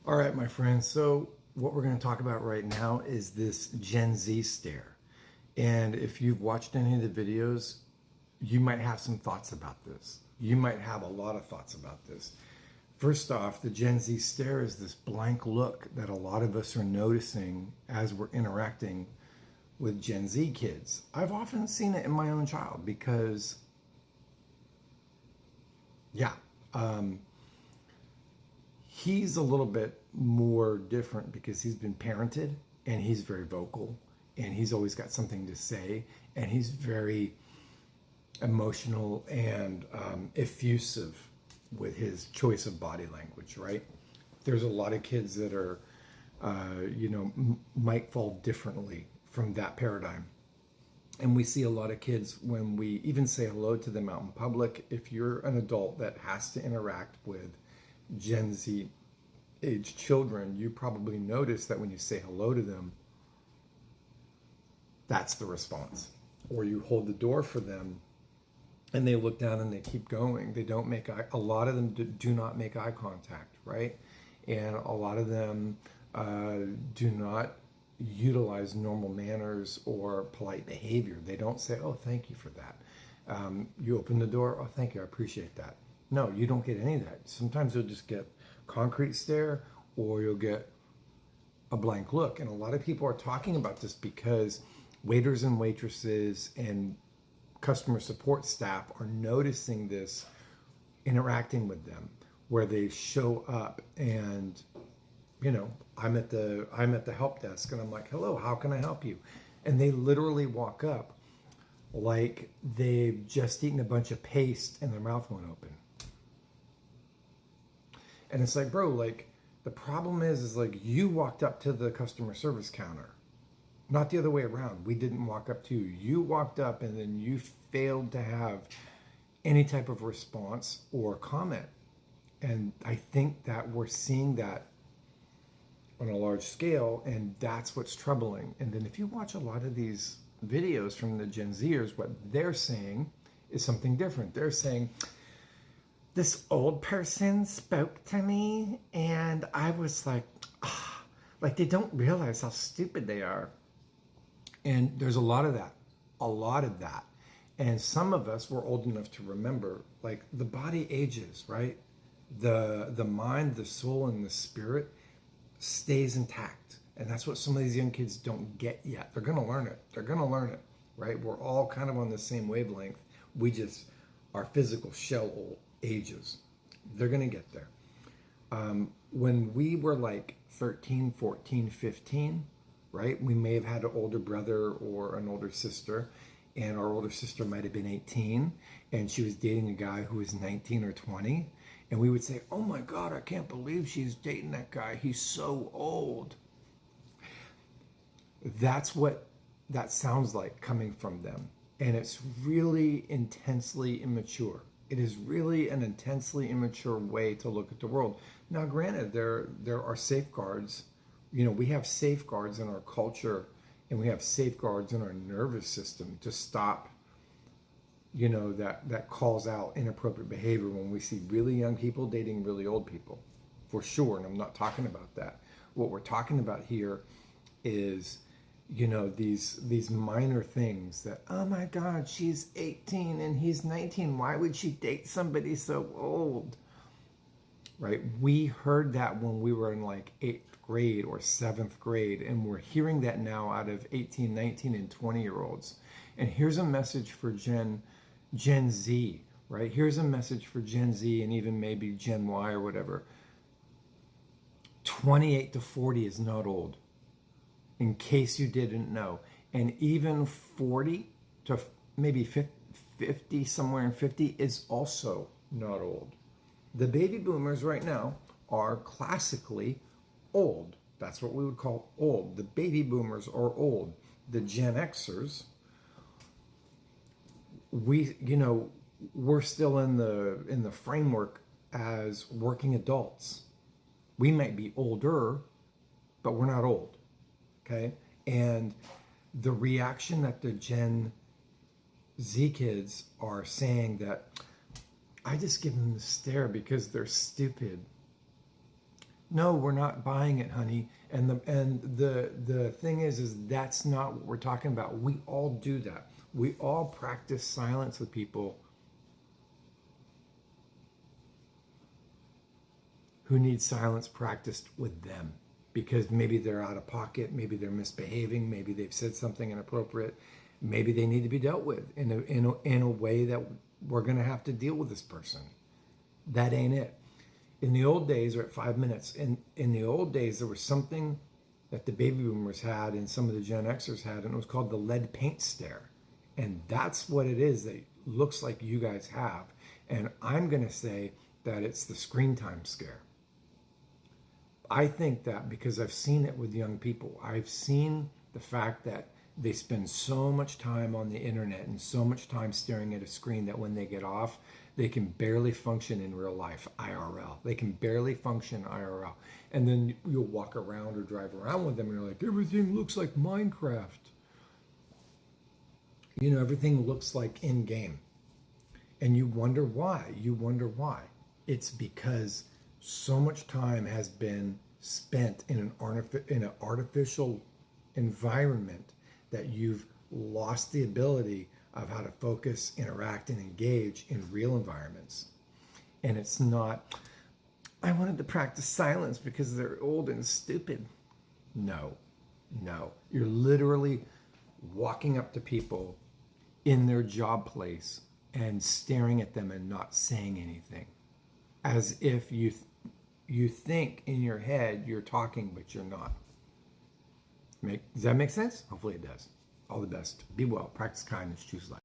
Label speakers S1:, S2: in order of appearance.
S1: All right, my friends. So, what we're going to talk about right now is this Gen Z stare. And if you've watched any of the videos, you might have some thoughts about this. You might have a lot of thoughts about this. First off, the Gen Z stare is this blank look that a lot of us are noticing as we're interacting with Gen Z kids. I've often seen it in my own child because, yeah, um, he's a little bit more different because he's been parented and he's very vocal and he's always got something to say and he's very emotional and effusive with his choice of body language, right? There's a lot of kids that are, might fall differently from that paradigm. And we see a lot of kids when we even say hello to them out in public. If you're an adult that has to interact with Gen Z age children, you probably notice that when you say hello to them, that's the response. Or you hold the door for them and they look down and they keep going. They don't make a lot of them do not make eye contact, right? And a lot of them do not utilize normal manners or polite behavior. They don't say, "Oh, thank you for that." You open the door, "Oh, thank you, I appreciate that." No, you don't get any of that. Sometimes you'll just get concrete stare, or you'll get a blank look. And a lot of people are talking about this because waiters and waitresses and customer support staff are noticing this interacting with them, where they show up and I'm at the help desk and I'm like, "Hello, how can I help you?" And they literally walk up like they've just eaten a bunch of paste and their mouth won't open. And it's like, bro, like the problem is like you walked up to the customer service counter, not the other way around. We didn't walk up to you. You walked up and then you failed to have any type of response or comment. And I think that we're seeing that on a large scale, and that's what's troubling. And then if you watch a lot of these videos from the Gen Zers, what they're saying is something different. They're saying, "This old person spoke to me and I was like, ah," like they don't realize how stupid they are. And there's a lot of that, a lot of that. And some of us were old enough to remember, like the body ages, right? The mind, the soul, and the spirit stays intact. And that's what some of these young kids don't get yet. They're gonna learn it. They're gonna learn it, right? We're all kind of on the same wavelength. We just, our physical shell ages. They're gonna get there. When we were like 13, 14, 15, right? We may have had an older brother or an older sister, and our older sister might have been 18, and she was dating a guy who was 19 or 20. And we would say, "Oh my God, I can't believe she's dating that guy. He's so old." That's what that sounds like coming from them. And it's really intensely immature. It is really an intensely immature way to look at the world. Now, granted, there are safeguards. We have safeguards in our culture and we have safeguards in our nervous system to stop, that calls out inappropriate behavior when we see really young people dating really old people, for sure. And I'm not talking about that. What we're talking about here is these minor things that, "Oh my God, she's 18 and he's 19. Why would she date somebody so old?" Right? We heard that when we were in like 8th grade or 7th grade, and we're hearing that now out of 18, 19, and 20-year-olds. And here's a message for Gen Z, right? Here's a message for Gen Z and even maybe Gen Y or whatever. 28 to 40 is not old, in case you didn't know. And even 40 to maybe 50, somewhere in 50, is also not old. The baby boomers right now are classically old. That's what we would call old. The baby boomers are old. The Gen Xers, we're still in the framework as working adults. We might be older, but we're not old. Okay? And the reaction that the Gen Z kids are saying that, "I just give them the stare because they're stupid." No, we're not buying it, honey. And the thing is that's not what we're talking about. We all do that. We all practice silence with people who need silence practiced with them because maybe they're out of pocket, maybe they're misbehaving, maybe they've said something inappropriate, maybe they need to be dealt with in a way that we're going to have to deal with this person. That ain't it. In the old days, or at 5 minutes, in the old days, there was something that the baby boomers had and some of the Gen Xers had, and it was called the lead paint stare. And that's what it is that looks like you guys have. And I'm going to say that it's the screen time scare. I think that because I've seen it with young people, I've seen the fact that they spend so much time on the internet and so much time staring at a screen that when they get off, they can barely function in real life, IRL. They can barely function IRL. And then you'll walk around or drive around with them and you're like, everything looks like Minecraft. You know, everything looks like in game. And you wonder why. You wonder why. It's because so much time has been spent in an artificial environment that you've lost the ability of how to focus, interact, and engage in real environments. And it's not, I wanted to practice silence because they're old and stupid. No, no. You're literally walking up to people in their job place and staring at them and not saying anything, as if you think in your head you're talking, but you're not. Does that make sense? Hopefully it does. All the best. Be well. Practice kindness. Choose life.